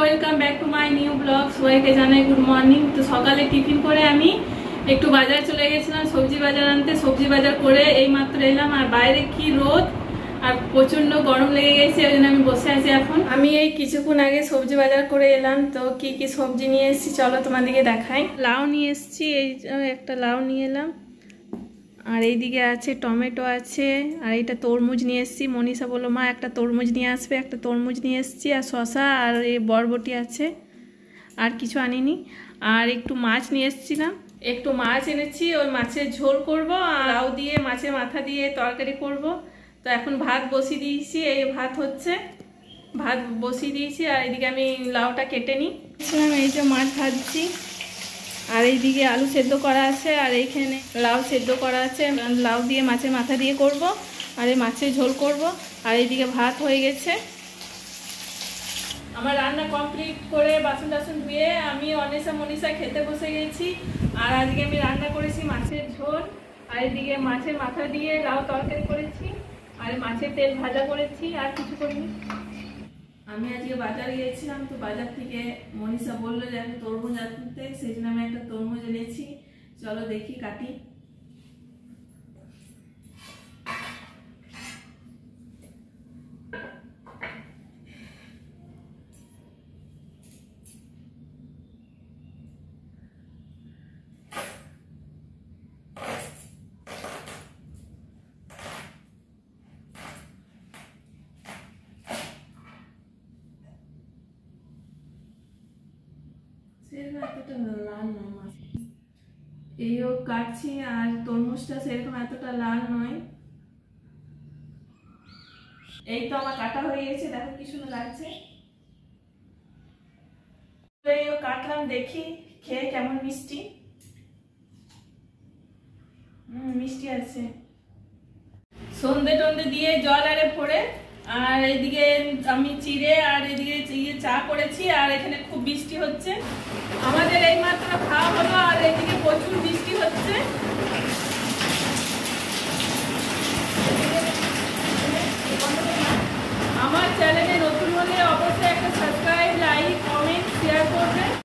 Welcome back to my new blog. সবাইকে জানাই good morning. তো সকালে টিফিন করে আমি একটু বাজার চলে গেছিলাম, সবজি বাজার আনতে। সবজি বাজার করে এই মাত্র এলাম। আর বাইরে কি রোদ আর প্রচন্ড গরম লেগে গেছে, ওই জন্য আমি বসে আছি এখন। আমি এই কিছুক্ষণ আগে সবজি বাজার করে এলাম। তো কি কি সবজি নিয়ে এসেছি চলো তোমাদেরকে দেখাই। লাউ নিয়ে এসেছি, এই একটা লাউ নিয়ে এলাম। আর এইদিকে আছে টমেটো আছে, আর এটা তরমুজ নিয়ে এসেছি। মনীষা বললো মা একটা তরমুজ নিয়ে আসবে, একটা তরমুজ নিয়ে এসেছি। আর শশা আর এই বরবটি আছে, আর কিছু আনিনি। আর একটু মাছ নিয়ে এসেছিলাম, একটু মাছ এনেছি। ওই মাছের ঝোল করব, আর লাউ দিয়ে মাছের মাথা দিয়ে তরকারি করব। তো এখন ভাত বসিয়ে দিয়েছি, এই ভাত হচ্ছে, ভাত বসিয়ে দিয়েছি। আর এদিকে আমি লাউটা কেটে নিই। এই যে মাছ ভাজছি, আর এইদিকে আলু সেদ্ধ করা আছে, আর এইখানে লাউ সেদ্ধ করা আছে। লাউ দিয়ে মাছের মাথা দিয়ে করব, আর এই মাছের ঝোল করব। আর এইদিকে ভাত হয়ে গেছে। আমার রান্না কমপ্লিট করে বাসন টাসন ধুয়ে আমি অনিশা মনীষা খেতে বসে গেছি। আর আজকে আমি রান্না করেছি মাছের ঝোল, আর এইদিকে মাছের মাথা দিয়ে লাউ তরকারি করেছি, আর মাছের তেল ভাজা করেছি, আর কিছু করিনি। আমি আজকে বাজারে গিয়েছিলাম, তো বাজার থেকে মনীষা বললো যে আমি তরমুজ আনতে, সেই জন্য আমি একটা তরমুজ এনেছি। চলো দেখি কাটি। এইও কাটছি, আর তরমুজটা সেরকম এতটা লাল নয়। এই তো আমার কাটা হয়ে গেছে, দেখো কি সুন্দর লাগছে। এইও কাটলাম, দেখি খেয়ে কেমন মিষ্টি। মিষ্টি আছে। সন্ধে টন্ধে দিয়ে জল আরে ভরে, আর এদিকে আমি চিড়ে, আর এদিকে চা করেছি। আর এখানে খুব বৃষ্টি হচ্ছে, আমাদের এই মাত্র খাওয়া হলো। আর এদিকে প্রচুর বৃষ্টি হচ্ছে।